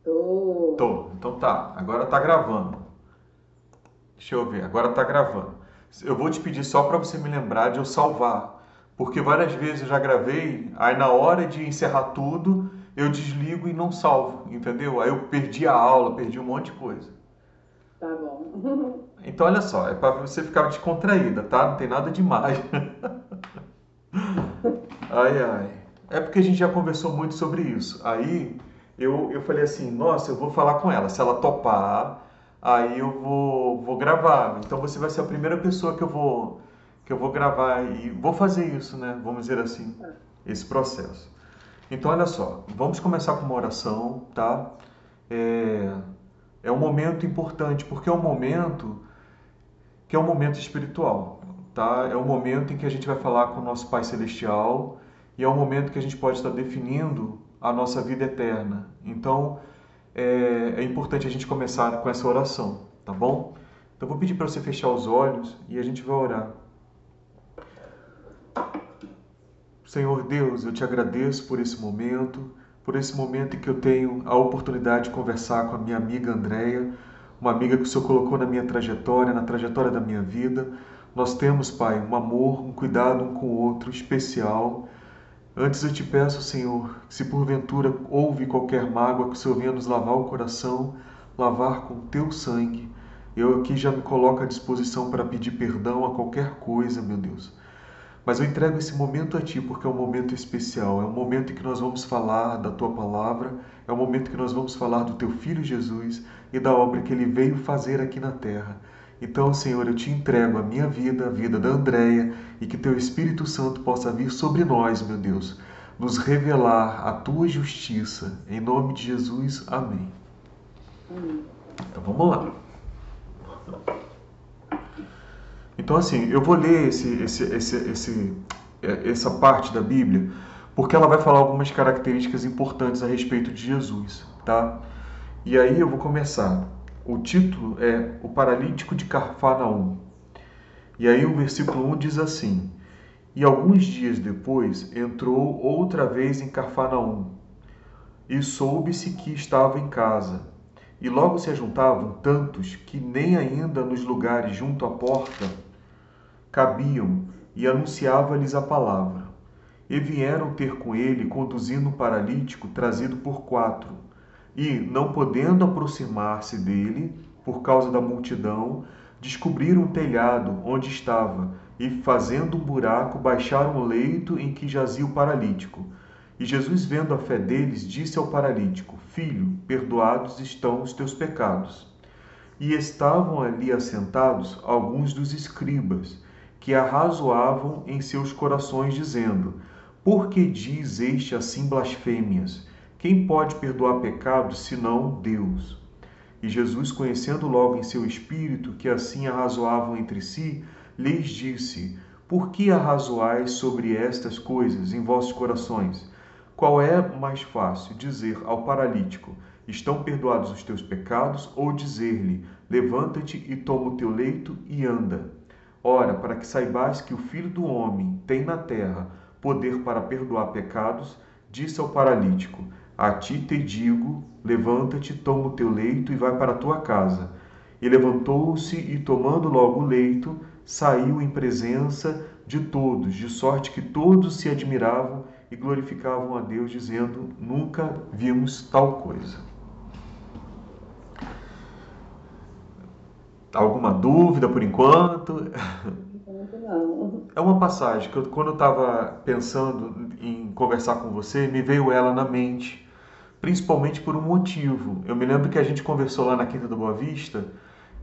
Tô. Tô. Então tá. Agora tá gravando. Deixa eu ver. Agora tá gravando. Eu vou te pedir só para você me lembrar de eu salvar. Porque várias vezes eu já gravei, aí na hora de encerrar tudo, eu desligo e não salvo, entendeu? Aí eu perdi a aula, perdi um monte de coisa. Tá bom. Então olha só, é para você ficar descontraída, tá? Não tem nada demais. Ai, ai. É porque a gente já conversou muito sobre isso. Aí eu falei assim, nossa, eu vou falar com ela. Se ela topar, aí eu vou gravar. Então você vai ser a primeira pessoa que eu vou gravar e vou fazer isso, né? Vamos dizer assim, Tá. esse processo. Então olha só, vamos começar com uma oração, tá? É, é um momento importante, porque é um momento que é um momento espiritual, tá? É um momento em que a gente vai falar com o nosso Pai Celestial e é um momento que a gente pode estar definindo a nossa vida eterna. Então, é importante a gente começar com essa oração, tá bom? Então, eu vou pedir para você fechar os olhos e a gente vai orar. Senhor Deus, eu te agradeço por esse momento em que eu tenho a oportunidade de conversar com a minha amiga Andréia, uma amiga que o Senhor colocou na minha trajetória, na trajetória da minha vida. Nós temos, Pai, um amor, um cuidado um com o outro especial. Antes eu te peço, Senhor, que se porventura houve qualquer mágoa, que o Senhor venha nos lavar o coração, lavar com teu sangue. Eu aqui já me coloco à disposição para pedir perdão a qualquer coisa, meu Deus. Mas eu entrego esse momento a Ti porque é um momento especial, é um momento em que nós vamos falar da Tua palavra, é um momento que nós vamos falar do Teu Filho Jesus e da obra que Ele veio fazer aqui na terra. Então, Senhor, eu te entrego a minha vida, a vida da Andréia, e que Teu Espírito Santo possa vir sobre nós, meu Deus, nos revelar a Tua justiça. Em nome de Jesus, amém. Amém. Então vamos lá. Então, assim, eu vou ler essa parte da Bíblia porque ela vai falar algumas características importantes a respeito de Jesus, tá? E aí eu vou começar. O título é O Paralítico de Cafarnaum. E aí o versículo 1 diz assim: E alguns dias depois entrou outra vez em Cafarnaum, e soube-se que estava em casa. E logo se ajuntavam tantos que nem ainda nos lugares junto à porta cabiam, e anunciava-lhes a palavra. E vieram ter com ele, conduzindo um paralítico trazido por quatro. E, não podendo aproximar-se dele, por causa da multidão, descobriram o telhado onde estava, e, fazendo um buraco, baixaram o leito em que jazia o paralítico. E Jesus, vendo a fé deles, disse ao paralítico: Filho, perdoados estão os teus pecados. E estavam ali assentados alguns dos escribas, que arrazoavam em seus corações, dizendo: Por que diz este assim blasfêmias? Quem pode perdoar pecados, senão Deus? E Jesus, conhecendo logo em seu espírito que assim arrazoavam entre si, lhes disse: Por que arrazoais sobre estas coisas em vossos corações? Qual é mais fácil, dizer ao paralítico: Estão perdoados os teus pecados, ou dizer-lhe: Levanta-te e toma o teu leito e anda? Ora, para que saibais que o Filho do homem tem na terra poder para perdoar pecados, disse ao paralítico: A ti te digo, levanta-te, toma o teu leito e vai para a tua casa. E levantou-se e, tomando logo o leito, saiu em presença de todos, de sorte que todos se admiravam e glorificavam a Deus, dizendo: Nunca vimos tal coisa. Alguma dúvida por enquanto? Muito não. É uma passagem que quando eu estava pensando em conversar com você, me veio ela na mente, principalmente por um motivo. Eu me lembro que a gente conversou lá na Quinta da Boa Vista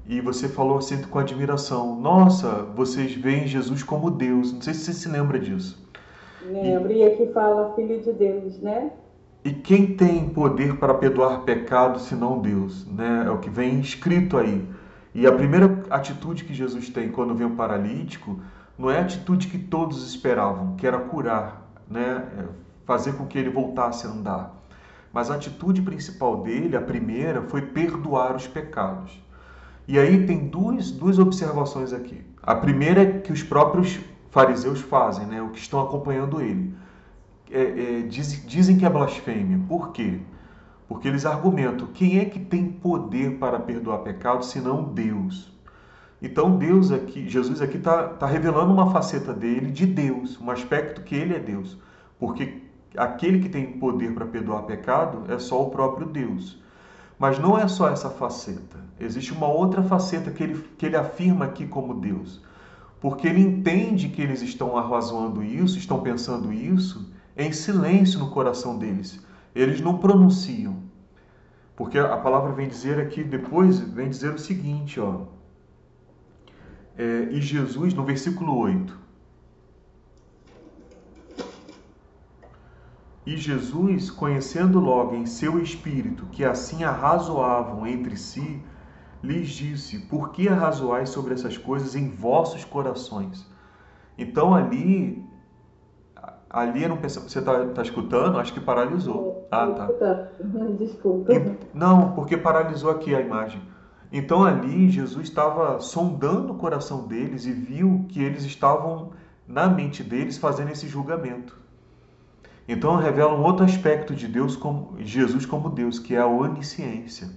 e você falou assim com admiração: Nossa, vocês veem Jesus como Deus. Não sei se você se lembra disso. E, Lembra? E aqui fala Filho de Deus, né? e quem tem poder para perdoar pecados senão Deus, né? É o que vem escrito aí. E a primeira atitude que Jesus tem quando vem o paralítico não é a atitude que todos esperavam, que era curar, né? Fazer com que ele voltasse a andar. Mas a atitude principal dele, a primeira, foi perdoar os pecados. E aí tem duas observações aqui. A primeira é que os próprios fariseus fazem, né? O que estão acompanhando ele. Dizem que é blasfêmia. Por quê? Porque eles argumentam, quem é que tem poder para perdoar pecados senão Deus? Então Deus aqui, Jesus aqui está revelando uma faceta dele de Deus, um aspecto que ele é Deus. Porque aquele que tem poder para perdoar pecado é só o próprio Deus. Mas não é só essa faceta. Existe uma outra faceta que ele afirma aqui como Deus. Porque ele entende que eles estão arrazoando isso, estão pensando isso, em silêncio no coração deles. Eles não pronunciam. Porque a palavra vem dizer aqui, depois, vem dizer o seguinte, ó. E Jesus, no versículo 8. E Jesus, conhecendo logo em seu espírito que assim arrazoavam entre si, lhes disse, por que arrazoais sobre essas coisas em vossos corações? Então ali era um pensamento. Você está escutando? Acho que paralisou. Ah, tá. Desculpa. Não, porque paralisou aqui a imagem. Então ali Jesus estava sondando o coração deles e viu que eles estavam, na mente deles, fazendo esse julgamento. Então revela um outro aspecto de Deus, Jesus como Deus, que é a onisciência.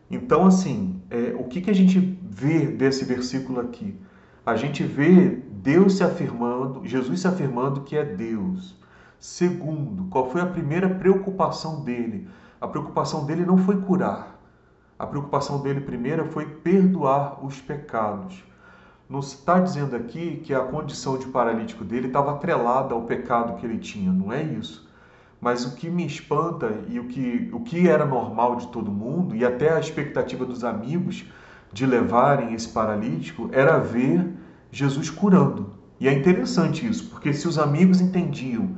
Então, assim, o que a gente vê desse versículo aqui? A gente vê Deus se afirmando, Jesus se afirmando que é Deus. Segundo, qual foi a primeira preocupação dele? A preocupação dele não foi curar. A preocupação dele primeira foi perdoar os pecados. Não está dizendo aqui que a condição de paralítico dele estava atrelada ao pecado que ele tinha, não é isso. Mas o que me espanta e o que era normal de todo mundo, e até a expectativa dos amigos de levarem esse paralítico, era ver Jesus curando. E é interessante isso, porque se os amigos entendiam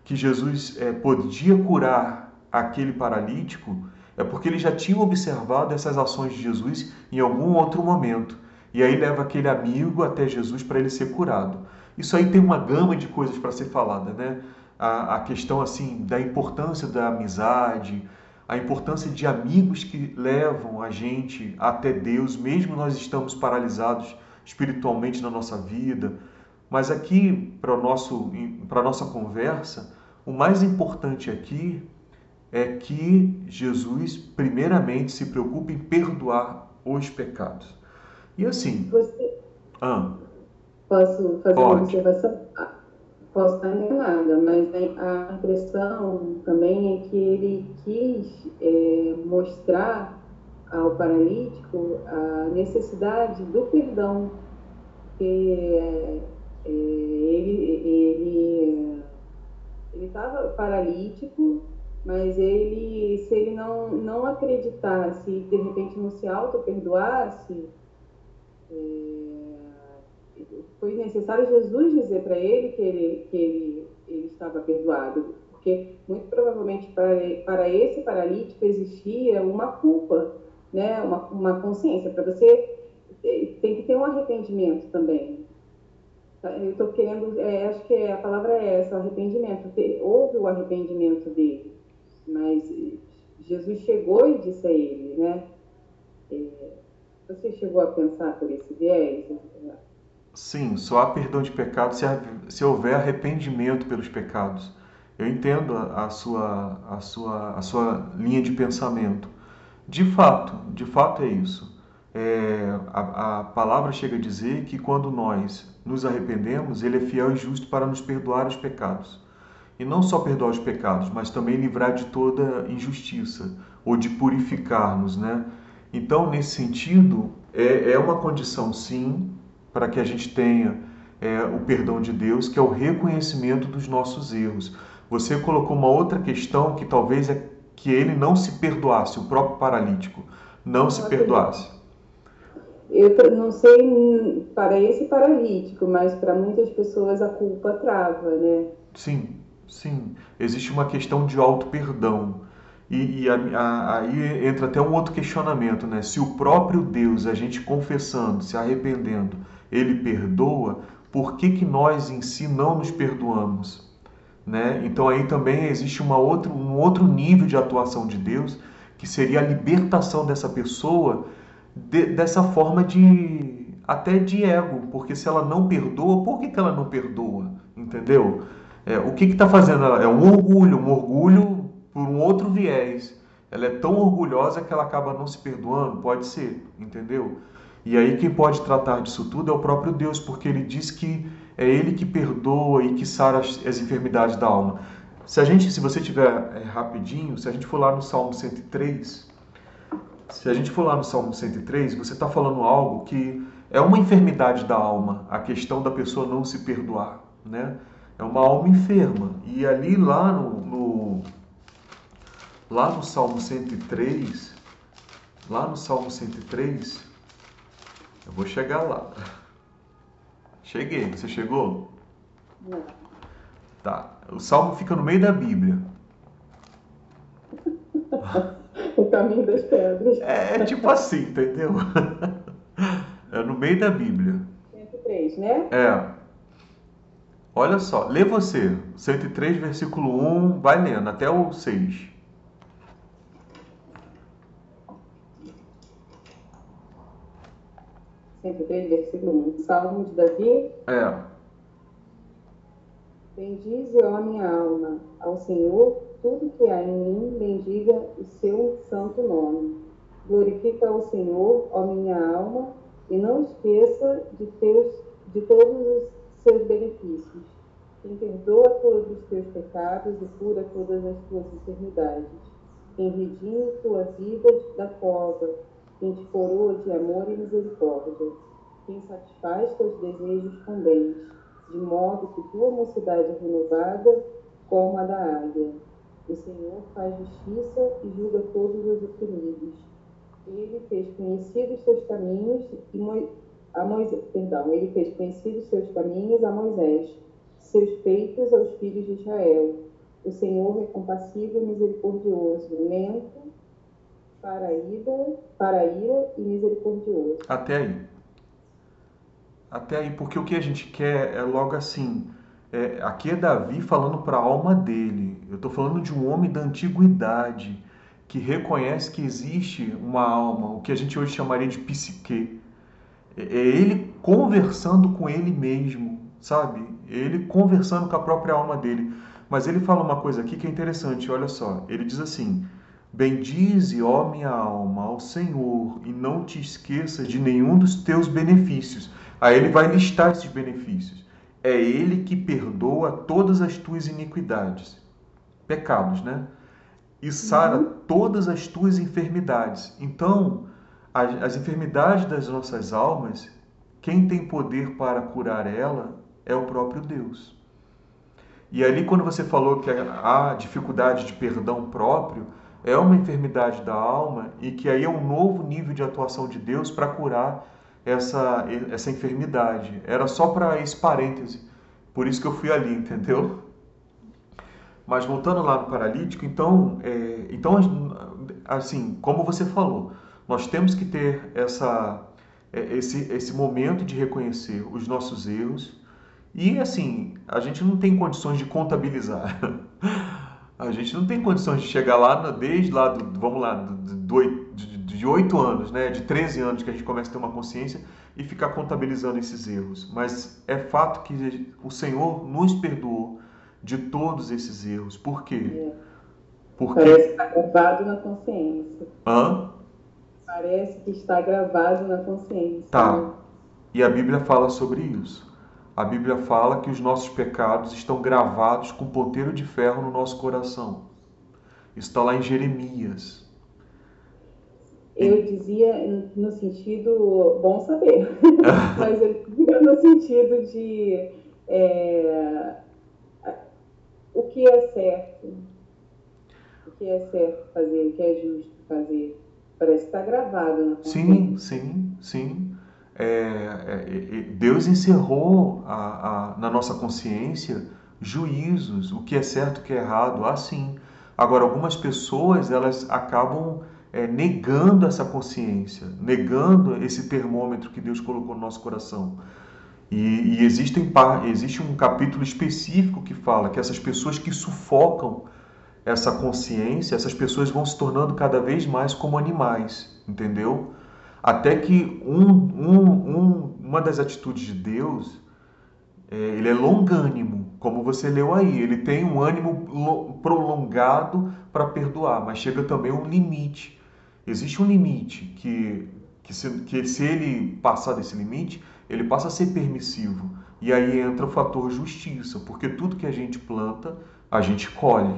que Jesus podia curar aquele paralítico, é porque eles já tinham observado essas ações de Jesus em algum outro momento. E aí leva aquele amigo até Jesus para ele ser curado. Isso aí tem uma gama de coisas para ser falada, né? A questão assim da importância da amizade, a importância de amigos que levam a gente até Deus, mesmo nós estamos paralisados espiritualmente na nossa vida. Mas aqui, para a nossa conversa, o mais importante aqui é que Jesus, primeiramente, se preocupa em perdoar os pecados. E assim... Posso fazer uma Pode. observação? Posso estar enganada, mas a impressão também é que ele quis mostrar ao paralítico a necessidade do perdão, que ele estava paralítico, mas se ele não acreditasse, de repente não se auto-perdoasse, foi necessário Jesus dizer para ele que ele estava perdoado, porque muito provavelmente para esse paralítico existia uma culpa, né? uma consciência. Para você tem que ter um arrependimento também. Eu estou querendo, acho que a palavra é essa, arrependimento. Houve o arrependimento dele, mas Jesus chegou e disse a ele, né? Você chegou a pensar por esse viés? Sim, só há perdão de pecados se houver arrependimento pelos pecados. Eu entendo a sua linha de pensamento. De fato é isso. A palavra chega a dizer que quando nós nos arrependemos, Ele é fiel e justo para nos perdoar os pecados. E não só perdoar os pecados, mas também livrar de toda injustiça, ou de purificar-nos, né? Então, nesse sentido, é uma condição, sim, para que a gente tenha o perdão de Deus, que é o reconhecimento dos nossos erros. Você colocou uma outra questão que talvez é que ele não se perdoasse, o próprio paralítico não se perdoasse. Eu não sei para esse paralítico, mas para muitas pessoas a culpa trava, né? Sim. Existe uma questão de auto-perdão. E aí entra até um outro questionamento, né? Se o próprio Deus, a gente confessando, se arrependendo, Ele perdoa, por que nós em si não nos perdoamos? Né? Então aí também existe um outro nível de atuação de Deus, que seria a libertação dessa pessoa dessa forma até de ego, porque se ela não perdoa, por que ela não perdoa? Entendeu? O que está fazendo ela? É um orgulho por um outro viés. Ela é tão orgulhosa que ela acaba não se perdoando? Pode ser, entendeu? E aí quem pode tratar disso tudo é o próprio Deus, porque ele diz que é ele que perdoa e que sara as enfermidades da alma. Se você tiver rapidinho, se a gente for lá no Salmo 103, se a gente for lá no Salmo 103, você está falando algo que é uma enfermidade da alma, a questão da pessoa não se perdoar, né? É uma alma enferma. E ali lá no Salmo 103, lá no Salmo 103, eu vou chegar lá. Cheguei, você chegou? Não. Tá. O Salmo fica no meio da Bíblia. O caminho das pedras. É tipo assim, entendeu? É no meio da Bíblia. 103, né? É. Olha só, lê você. 103, versículo 1, vai lendo até o 6. 103, versículo 1. Salmo de Davi. É. Bendize, ó minha alma, ao Senhor, tudo que há em mim, bendiga o seu santo nome. Glorifica ao Senhor, ó minha alma, e não esqueça de todos os seus benefícios. Quem perdoa todos os teus pecados e cura todas as tuas enfermidades. Quem redime tua vida da cova, quem te coroa de amor e misericórdia. Quem satisfaz teus desejos com bens, de modo que tua mocidade é renovada como a da águia. O Senhor faz justiça e julga todos os oprimidos. Ele fez conhecidos seus caminhos ele fez conhecidos seus caminhos a Moisés, seus feitos aos filhos de Israel. O Senhor é compassivo e misericordioso, lento para a ira e misericordioso. Até aí. Até aí, porque o que a gente quer é logo assim. Aqui é Davi falando para a alma dele. Eu estou falando de um homem da antiguidade que reconhece que existe uma alma, o que a gente hoje chamaria de psique. É ele conversando com ele mesmo, sabe? Ele conversando com a própria alma dele. Mas ele fala uma coisa aqui que é interessante, olha só. Ele diz assim: bendize, ó minha alma, ao Senhor, e não te esqueças de nenhum dos teus benefícios. Aí ele vai listar esses benefícios. É ele que perdoa todas as tuas iniquidades, pecados, né? E sara todas as tuas enfermidades. Então, as enfermidades das nossas almas, quem tem poder para curar ela é o próprio Deus. E ali, quando você falou que há dificuldade de perdão próprio, é uma enfermidade da alma e que aí é um novo nível de atuação de Deus para curar essa enfermidade. Era só para esse parêntese, por isso que eu fui ali, entendeu? Mas voltando lá no paralítico, então assim, como você falou, nós temos que ter esse momento de reconhecer os nossos erros e, assim, a gente não tem condições de contabilizar. A gente não tem condições de chegar lá, desde lá, vamos lá, de 8 anos, né, de 13 anos que a gente começa a ter uma consciência e ficar contabilizando esses erros. Mas é fato que o Senhor nos perdoou de todos esses erros. Por quê? Porque... Parece que está gravado na consciência. Hã? Parece que está gravado na consciência. Tá. Né? E a Bíblia fala sobre isso. A Bíblia fala que os nossos pecados estão gravados com ponteiro de ferro no nosso coração. Isso está lá em Jeremias. Eu dizia no sentido, bom saber, mas eu dizia no sentido de o que é certo, fazer, o que é justo fazer. Parece que está gravado na consciência. Sim. Deus encerrou na nossa consciência juízos, o que é certo, o que é errado, assim. Agora, algumas pessoas, elas acabam negando essa consciência, negando esse termômetro que Deus colocou no nosso coração. E existe um capítulo específico que fala que essas pessoas que sufocam essa consciência, essas pessoas vão se tornando cada vez mais como animais, entendeu? Até que uma das atitudes de Deus, ele é longânimo, como você leu aí. Ele tem um ânimo prolongado para perdoar, mas chega também um limite. Existe um limite que se ele passar desse limite, ele passa a ser permissivo. E aí entra o fator justiça, porque tudo que a gente planta, a gente colhe.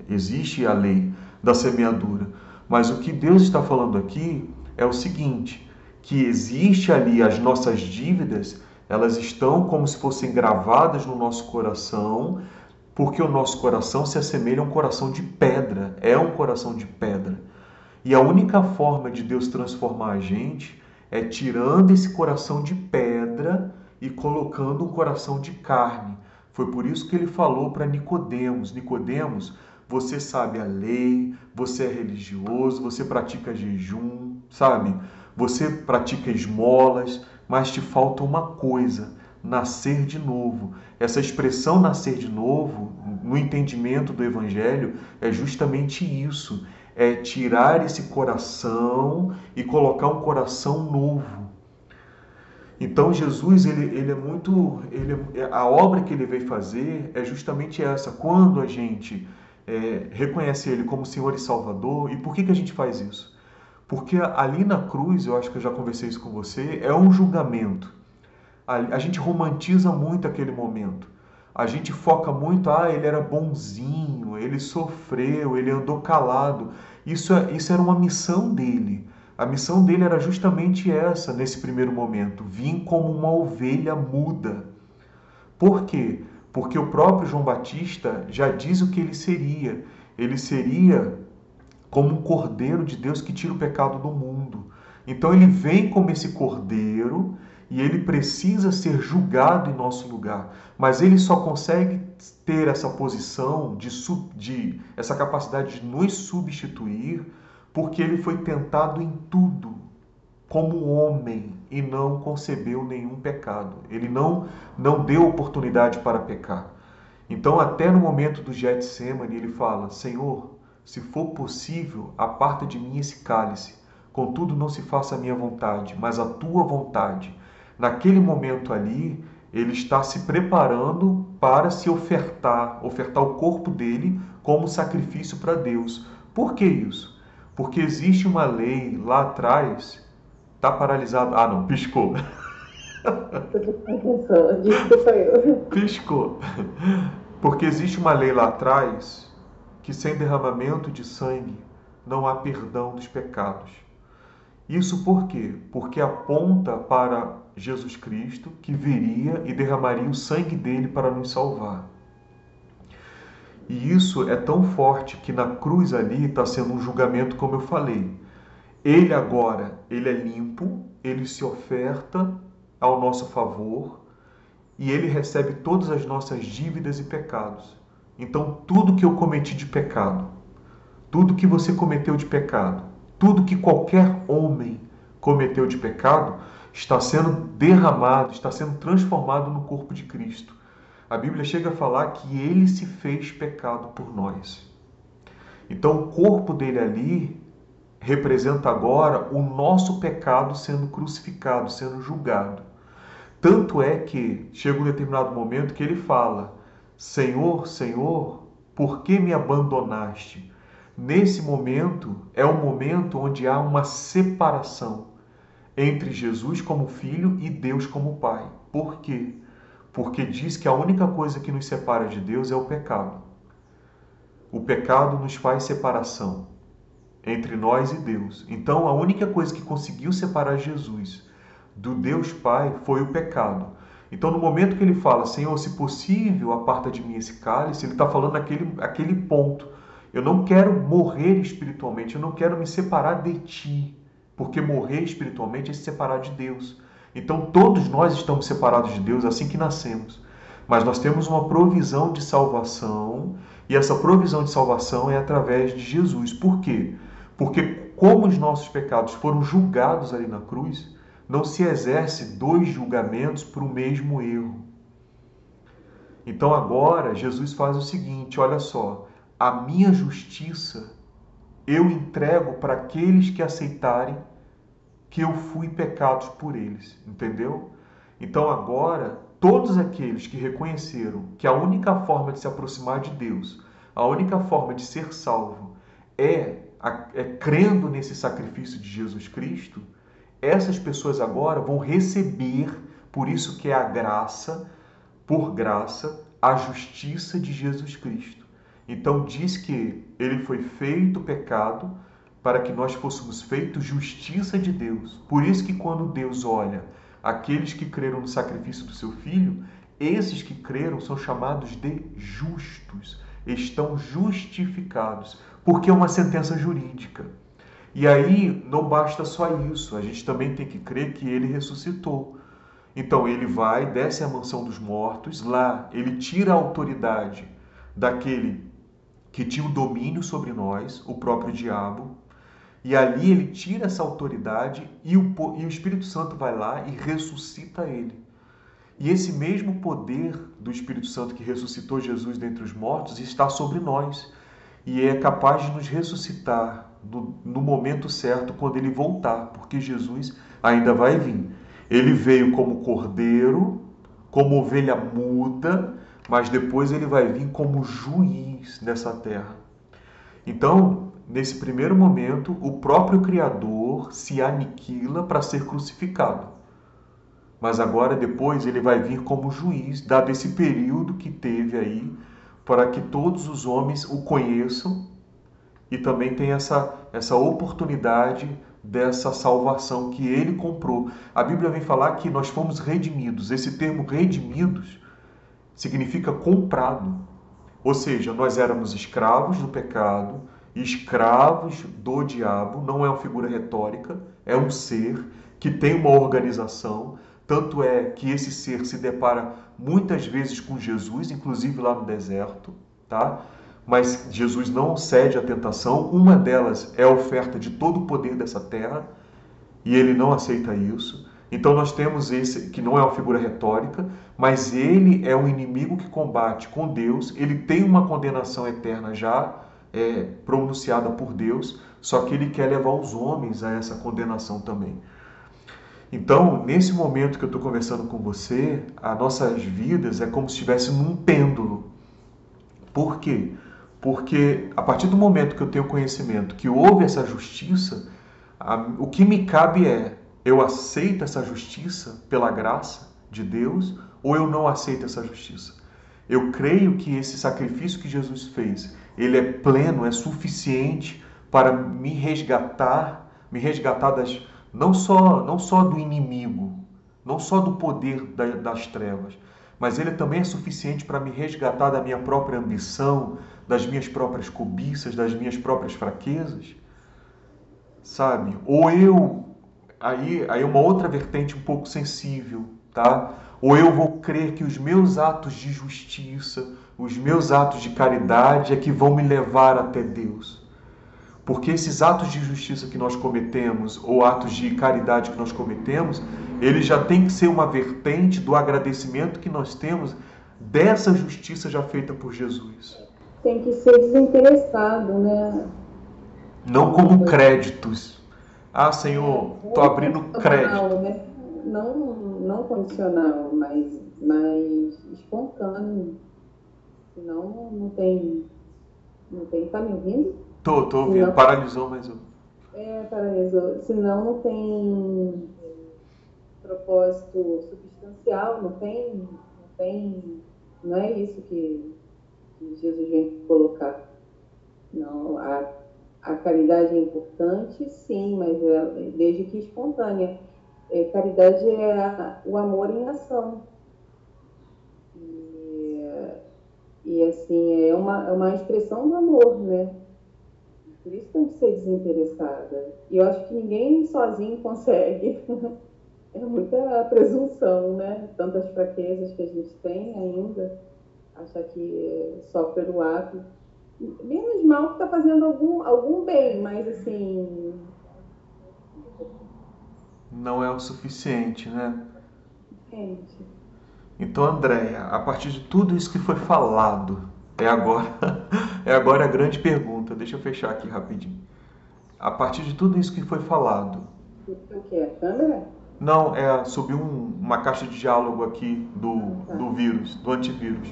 Existe a lei da semeadura. Mas o que Deus está falando aqui é o seguinte, que existe ali as nossas dívidas, elas estão como se fossem gravadas no nosso coração, porque o nosso coração se assemelha a um coração de pedra, é um coração de pedra. E a única forma de Deus transformar a gente é tirando esse coração de pedra e colocando um coração de carne. Foi por isso que ele falou para Nicodemos: Nicodemos, você sabe a lei, você é religioso, você pratica jejum, sabe? Você pratica esmolas, mas te falta uma coisa: nascer de novo. Essa expressão nascer de novo, no entendimento do Evangelho, é justamente isso. É tirar esse coração e colocar um coração novo. Então Jesus, a obra que ele veio fazer é justamente essa. Quando a gente reconhece ele como Senhor e Salvador, e por que a gente faz isso? Porque ali na cruz, eu acho que eu já conversei isso com você, é um julgamento. A gente romantiza muito aquele momento. A gente foca muito, ele era bonzinho, ele sofreu, ele andou calado. Isso era uma missão dele. A missão dele era justamente essa, nesse primeiro momento: vir como uma ovelha muda. Por quê? Porque o próprio João Batista já diz o que ele seria. Ele seria como um cordeiro de Deus que tira o pecado do mundo. Então ele vem como esse cordeiro e ele precisa ser julgado em nosso lugar. Mas ele só consegue ter essa posição, essa capacidade de nos substituir, porque ele foi tentado em tudo, como homem, e não concebeu nenhum pecado. Ele não deu oportunidade para pecar. Então, até no momento do Getsemane, ele fala: Senhor, se for possível, aparta de mim esse cálice. Contudo, não se faça a minha vontade, mas a tua vontade. Naquele momento ali, ele está se preparando para se ofertar o corpo dele como sacrifício para Deus. Por que isso? Porque existe uma lei lá atrás. Está paralisado. Ah, não, piscou. Desculpa eu. Piscou. Porque existe uma lei lá atrás que sem derramamento de sangue não há perdão dos pecados. Isso por quê? Porque aponta para Jesus Cristo, que viria e derramaria o sangue dele para nos salvar. E isso é tão forte que na cruz ali está sendo um julgamento, como eu falei. Ele agora, ele é limpo, ele se oferta ao nosso favor e ele recebe todas as nossas dívidas e pecados. Então, tudo que eu cometi de pecado, tudo que você cometeu de pecado, tudo que qualquer homem cometeu de pecado, está sendo derramado, está sendo transformado no corpo de Cristo. A Bíblia chega a falar que ele se fez pecado por nós. Então, o corpo dele ali representa agora o nosso pecado sendo crucificado, sendo julgado. Tanto é que chega um determinado momento que ele fala: Senhor, Senhor, por que me abandonaste? Nesse momento é o momento onde há uma separação entre Jesus como filho e Deus como pai. Por quê? Porque diz que a única coisa que nos separa de Deus é o pecado. O pecado nos faz separação entre nós e Deus. Então, a única coisa que conseguiu separar Jesus do Deus Pai foi o pecado. Então, no momento que ele fala: Senhor, se possível, aparta de mim esse cálice, ele está falando aquele ponto. Eu não quero morrer espiritualmente, eu não quero me separar de ti, porque morrer espiritualmente é se separar de Deus. Então, todos nós estamos separados de Deus assim que nascemos. Mas nós temos uma provisão de salvação, e essa provisão de salvação é através de Jesus. Por quê? Porque como os nossos pecados foram julgados ali na cruz, não se exerce dois julgamentos para o mesmo erro. Então agora Jesus faz o seguinte: olha só, a minha justiça eu entrego para aqueles que aceitarem que eu fui pecados por eles, entendeu? Então agora, todos aqueles que reconheceram que a única forma de se aproximar de Deus a única forma de ser salvo é crendo nesse sacrifício de Jesus Cristo, essas pessoas agora vão receber, por isso que é a graça, por graça, a justiça de Jesus Cristo. Então diz que ele foi feito pecado para que nós fôssemos feitos justiça de Deus. Por isso que quando Deus olha aqueles que creram no sacrifício do seu Filho, esses que creram são chamados de justos, estão justificados, porque é uma sentença jurídica. E aí não basta só isso, a gente também tem que crer que ele ressuscitou. Então ele vai, desce à mansão dos mortos, lá ele tira a autoridade daquele que tinha o domínio sobre nós, o próprio diabo, e ali ele tira essa autoridade e o Espírito Santo vai lá e ressuscita ele. E esse mesmo poder do Espírito Santo que ressuscitou Jesus dentre os mortos está sobre nós e é capaz de nos ressuscitar no momento certo, quando ele voltar, porque Jesus ainda vai vir. Ele veio como cordeiro, como ovelha muda, mas depois ele vai vir como juiz nessa terra. Então, nesse primeiro momento, o próprio Criador se aniquila para ser crucificado. Mas agora, depois, ele vai vir como juiz, dado esse período que teve aí, para que todos os homens o conheçam e também tenham essa oportunidade dessa salvação que ele comprou. A Bíblia vem falar que nós fomos redimidos. Esse termo redimidos significa comprado. Ou seja, nós éramos escravos do pecado, escravos do diabo, não é uma figura retórica, é um ser que tem uma organização. Tanto é que esse ser se depara muitas vezes com Jesus, inclusive lá no deserto, tá? Mas Jesus não cede à tentação. Uma delas é a oferta de todo o poder dessa terra, e ele não aceita isso. Então nós temos esse, que não é uma figura retórica, mas ele é um inimigo que combate com Deus, ele tem uma condenação eterna já pronunciada por Deus, só que ele quer levar os homens a essa condenação também. Então, nesse momento que eu estou conversando com você, as nossas vidas é como se estivesse num pêndulo. Por quê? Porque a partir do momento que eu tenho conhecimento que houve essa justiça, o que me cabe é: eu aceito essa justiça pela graça de Deus ou eu não aceito essa justiça? Eu creio que esse sacrifício que Jesus fez, ele é pleno, é suficiente para me resgatar não só do inimigo, não só do poder das trevas, mas ele também é suficiente para me resgatar da minha própria ambição, das minhas próprias cobiças, das minhas próprias fraquezas, sabe? Ou aí é uma outra vertente um pouco sensível, tá? Ou eu vou crer que os meus atos de justiça, os meus atos de caridade é que vão me levar até Deus. Porque esses atos de justiça que nós cometemos, ou atos de caridade que nós cometemos, ele já tem que ser uma vertente do agradecimento que nós temos dessa justiça já feita por Jesus. Tem que ser desinteressado, né? Não como créditos. Ah, Senhor, estou abrindo crédito. Né? Não condicional, mas espontâneo. Senão não tem. Tá me ouvindo? Tô ouvindo. Senão, paralisou, mas eu... paralisou. Senão não tem propósito substancial, não é isso que Jesus vem colocar. Não, a caridade é importante, sim, mas desde que espontânea. Caridade é o amor em ação. E assim, é uma expressão do amor, né? Por isso tem que ser desinteressada. E eu acho que ninguém sozinho consegue. É muita presunção, né? Tantas fraquezas que a gente tem ainda. Achar que só pelo ato. Menos mal que está fazendo algum bem, mas assim... Não é o suficiente, né? Gente. Então, Andréia, a partir de tudo isso que foi falado, é agora a grande pergunta. Deixa eu fechar aqui rapidinho. A partir de tudo isso que foi falado... O que é? A câmera? Não, subiu uma caixa de diálogo aqui do vírus, do antivírus.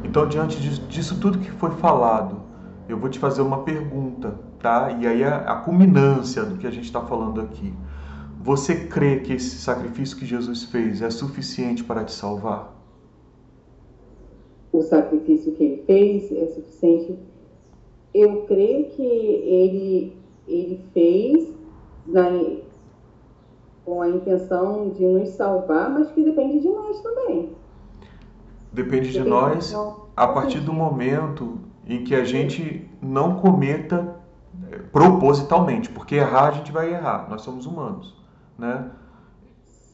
Então, diante disso tudo que foi falado, eu vou te fazer uma pergunta, tá? E aí a culminância do que a gente está falando aqui. Você crê que esse sacrifício que Jesus fez é suficiente para te salvar? O sacrifício que ele fez é suficiente. Eu creio que ele fez na, com a intenção de nos salvar, mas que depende de nós também. Depende de Depende de nós nós. a partir do momento em que a gente não cometa propositalmente, porque errar a gente vai errar, nós somos humanos, né?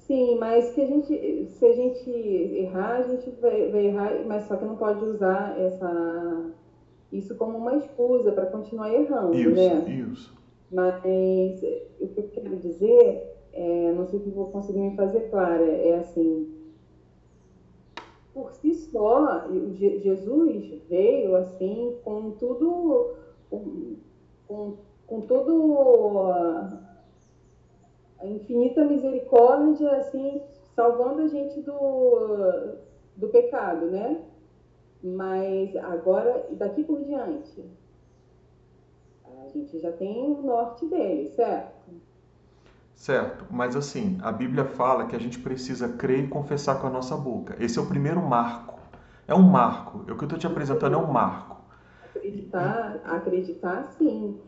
Sim, mas que se a gente errar, a gente vai errar, mas só que não pode usar isso como uma excusa para continuar errando, Isso, né? isso. Mas o que eu quero dizer, não sei se eu vou conseguir me fazer clara, é assim, por si só, Jesus veio assim com tudo, com, com tudo a infinita misericórdia, assim, salvando a gente do pecado, né? Mas agora, daqui por diante, a gente já tem o norte dele, certo? Certo, mas assim, a Bíblia fala que a gente precisa crer e confessar com a nossa boca. Esse é o primeiro marco. É um marco. O que eu estou te apresentando é um marco. Acreditar, sim.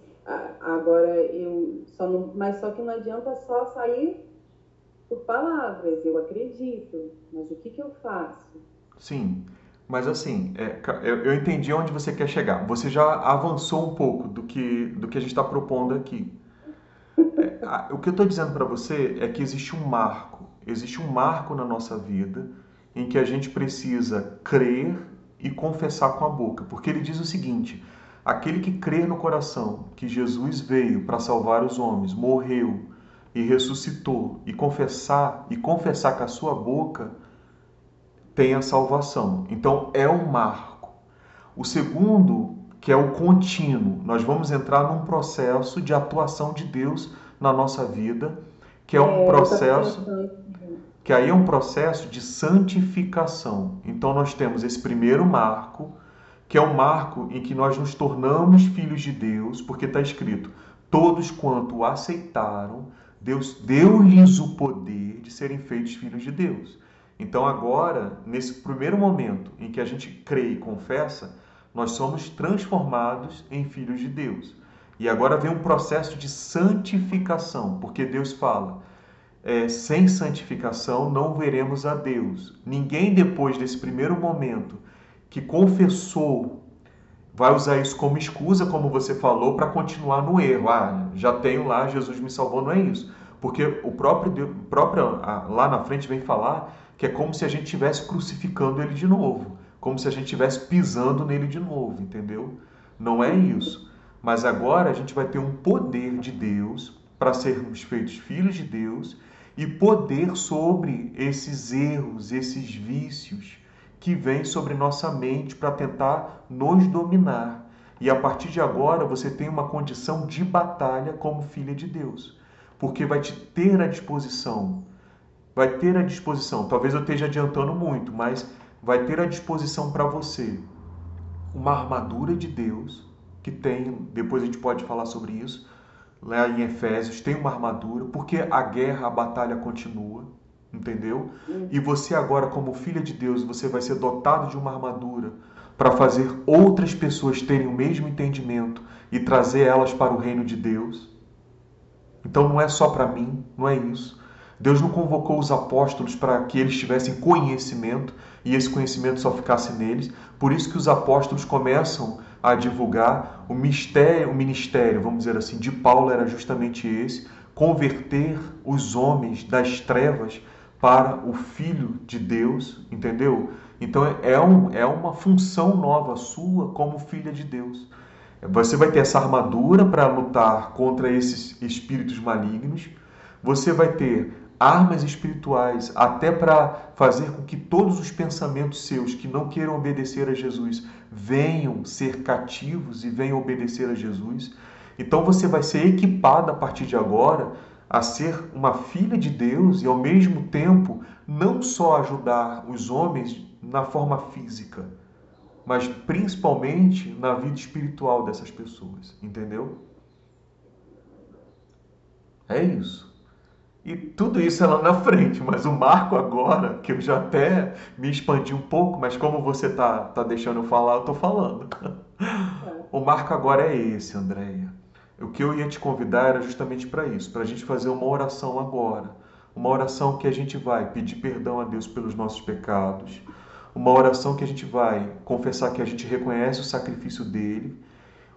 Agora eu só não, mas só que não adianta só sair por palavras. Eu acredito, mas o que que eu faço? Sim, mas assim, eu entendi onde você quer chegar. Você já avançou um pouco do que a gente está propondo aqui. O que eu estou dizendo para você é que existe um marco na nossa vida em que a gente precisa crer e confessar com a boca, porque ele diz o seguinte: aquele que crer no coração que Jesus veio para salvar os homens, morreu e ressuscitou, e confessar com a sua boca, tem a salvação. Então é um marco. O segundo, que é o contínuo, nós vamos entrar num processo de atuação de Deus na nossa vida, que é um Eu estava processo, pensando. que aí é um processo de santificação. Então nós temos esse primeiro marco, que é um marco em que nós nos tornamos filhos de Deus, porque está escrito: todos quanto o aceitaram, Deus deu-lhes o poder de serem feitos filhos de Deus. Então agora, nesse primeiro momento em que a gente crê e confessa, nós somos transformados em filhos de Deus. E agora vem um processo de santificação, porque Deus fala: sem santificação não veremos a Deus. Ninguém depois desse primeiro momento que confessou vai usar isso como excusa, como você falou, para continuar no erro. Ah, já tenho lá, Jesus me salvou, não é isso. Porque o próprio Deus, lá na frente vem falar que é como se a gente estivesse crucificando ele de novo, como se a gente estivesse pisando nele de novo, entendeu? Não é isso. Mas agora a gente vai ter um poder de Deus para sermos feitos filhos de Deus e poder sobre esses erros, esses vícios que vêm sobre nossa mente para tentar nos dominar. E a partir de agora você tem uma condição de batalha como filha de Deus, porque vai te ter à disposição, vai ter à disposição, talvez eu esteja adiantando muito, mas vai ter à disposição para você uma armadura de Deus, que tem, depois a gente pode falar sobre isso, lá em Efésios, tem uma armadura, porque a guerra, a batalha continua, entendeu? E você agora, como filha de Deus, você vai ser dotado de uma armadura para fazer outras pessoas terem o mesmo entendimento e trazer elas para o reino de Deus. Então não é só para mim, não é isso. Deus não convocou os apóstolos para que eles tivessem conhecimento e esse conhecimento só ficasse neles. Por isso que os apóstolos começam a divulgar o ministério, vamos dizer assim, de Paulo era justamente esse: converter os homens das trevas para o Filho de Deus, entendeu? Então é uma função nova sua como filha de Deus. Você vai ter essa armadura para lutar contra esses espíritos malignos. Você vai ter armas espirituais até para fazer com que todos os pensamentos seus que não queiram obedecer a Jesus venham ser cativos e venham obedecer a Jesus. Então você vai ser equipada a partir de agora a ser uma filha de Deus e ao mesmo tempo não só ajudar os homens na forma física, mas principalmente na vida espiritual dessas pessoas, entendeu? É isso. E tudo isso é lá na frente, mas o marco agora, que eu já até me expandi um pouco, mas como você tá deixando eu falar, eu tô falando. Tá. O marco agora é esse, Andréia. O que eu ia te convidar era justamente para isso, para a gente fazer uma oração agora. Uma oração que a gente vai pedir perdão a Deus pelos nossos pecados. Uma oração que a gente vai confessar que a gente reconhece o sacrifício dele.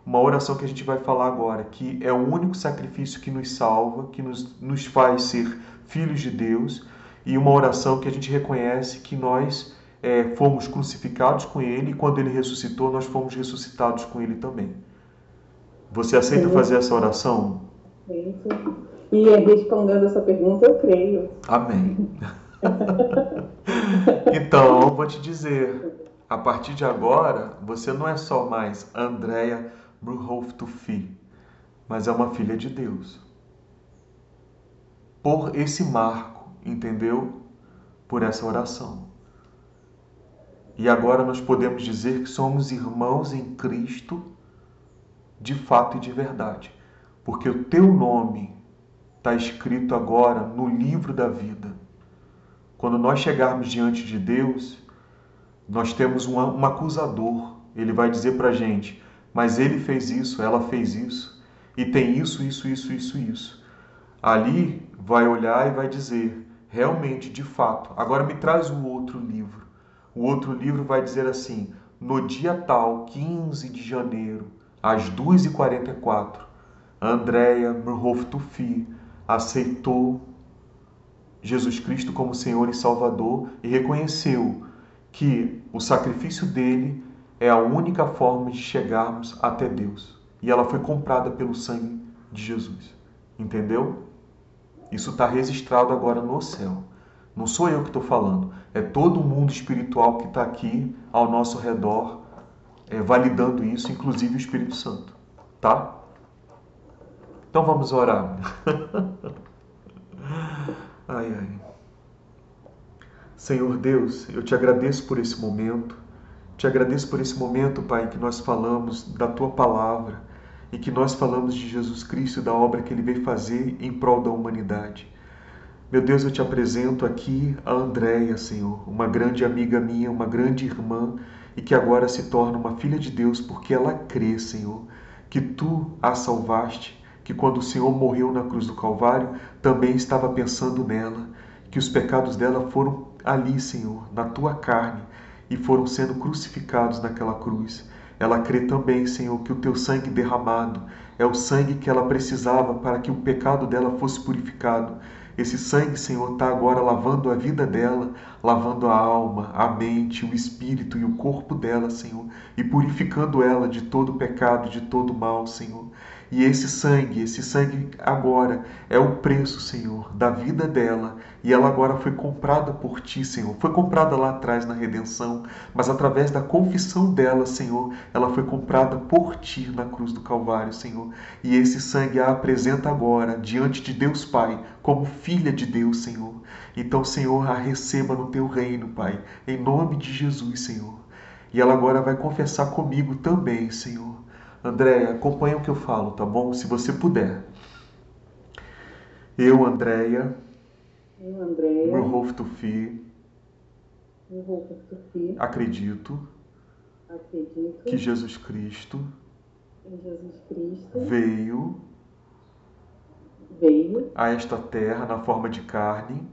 Uma oração que a gente vai falar agora, que é o único sacrifício que nos salva, que nos faz ser filhos de Deus. E uma oração que a gente reconhece que nós fomos crucificados com ele e quando ele ressuscitou, nós fomos ressuscitados com ele também. Você aceita Sim, fazer essa oração? aceito. E respondendo essa pergunta, eu creio. Amém. Então, eu vou te dizer, a partir de agora, você não é só mais Andréia Bruhoff Tufi, mas é uma filha de Deus. Por esse marco, entendeu? Por essa oração. E agora nós podemos dizer que somos irmãos em Cristo, de fato e de verdade. Porque o teu nome está escrito agora no livro da vida. Quando nós chegarmos diante de Deus, nós temos um acusador. Ele vai dizer para a gente, mas ele fez isso, ela fez isso, e tem isso, isso, isso, isso, isso. Ali vai olhar e vai dizer, realmente, de fato. Agora me traz o outro livro. O outro livro vai dizer assim, no dia tal, 15 de janeiro, às 2h44, Andréia Murhoff Tufi aceitou Jesus Cristo como Senhor e Salvador e reconheceu que o sacrifício dele é a única forma de chegarmos até Deus. E ela foi comprada pelo sangue de Jesus. Entendeu? Isso está registrado agora no céu. Não sou eu que estou falando. É todo o mundo espiritual que está aqui ao nosso redor, validando isso, inclusive o Espírito Santo. Tá? Então vamos orar. Ai, ai. Senhor Deus, eu te agradeço por esse momento. Te agradeço por esse momento, Pai, que nós falamos da Tua Palavra e que nós falamos de Jesus Cristo e da obra que Ele veio fazer em prol da humanidade. Meu Deus, eu te apresento aqui a Andréia, Senhor, uma grande amiga minha, uma grande irmã e que agora se torna uma filha de Deus porque ela crê, Senhor, que Tu a salvaste, que quando o Senhor morreu na cruz do Calvário, também estava pensando nela, que os pecados dela foram ali, Senhor, na Tua carne e foram sendo crucificados naquela cruz. Ela crê também, Senhor, que o Teu sangue derramado é o sangue que ela precisava para que o pecado dela fosse purificado. Esse sangue, Senhor, está agora lavando a vida dela, lavando a alma, a mente, o espírito e o corpo dela, Senhor, e purificando ela de todo pecado, de todo mal, Senhor. E esse sangue agora é o preço, Senhor, da vida dela. E ela agora foi comprada por Ti, Senhor. Foi comprada lá atrás na redenção, mas através da confissão dela, Senhor, ela foi comprada por Ti na cruz do Calvário, Senhor. E esse sangue a apresenta agora diante de Deus Pai, como filha de Deus, Senhor. Então, Senhor, a receba no Teu reino, Pai, em nome de Jesus, Senhor. E ela agora vai confessar comigo também, Senhor. Andréia, acompanha o que eu falo, tá bom? Se você puder. Eu, Andréia, Murhoff Tufi, acredito que Jesus Cristo veio a esta terra na forma de carne,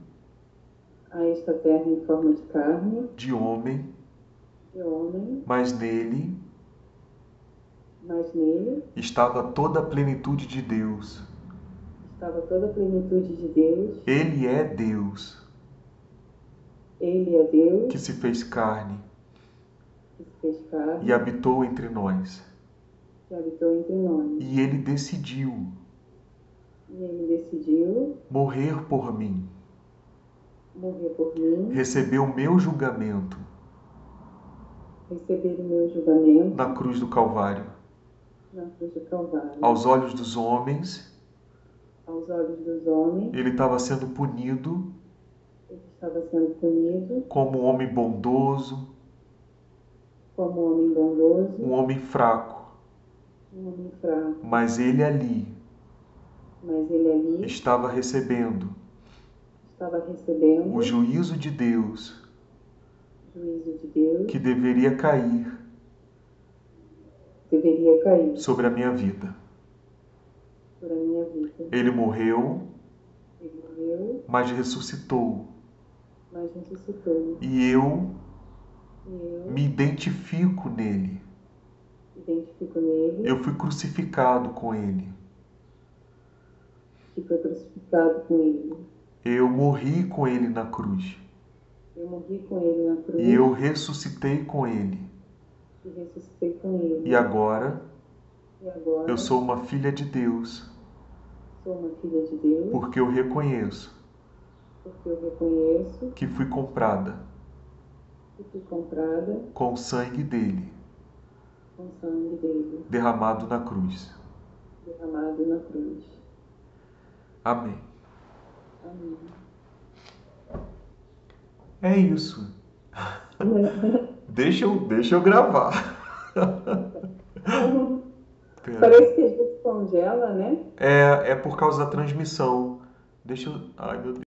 de homem, mas nele estava toda a plenitude de Deus. Ele é Deus que se fez carne e habitou entre nós. E ele decidiu morrer por mim, receber o meu julgamento na cruz do Calvário. Aos olhos dos homens, ele estava sendo punido como um homem bondoso, como um homem bondoso, um homem fraco, um homem fraco, mas ele ali mas ele ali estava recebendo estava recebendo o juízo de Deus o juízo de Deus que deveria cair deveria cair sobre a minha vida. sobre a minha vida. Ele morreu, Ele morreu, mas ressuscitou. mas ressuscitou. E eu E eu me identifico nele. identifico nele, Eu fui crucificado com ele. que foi crucificado com ele. Eu morri com ele na cruz. Eu morri com ele na cruz E eu ressuscitei com ele. e ressuscitei com ele. E agora E agora eu sou uma filha de Deus, sou uma filha de Deus, porque eu reconheço porque eu reconheço que fui comprada que fui comprada com o sangue dele, com o sangue dele, derramado na cruz. derramado na cruz. Amém. Amém. É isso. Deixa eu gravar. Pera. Parece que a gente congela, né? É por causa da transmissão. Deixa eu. Ai, meu Deus.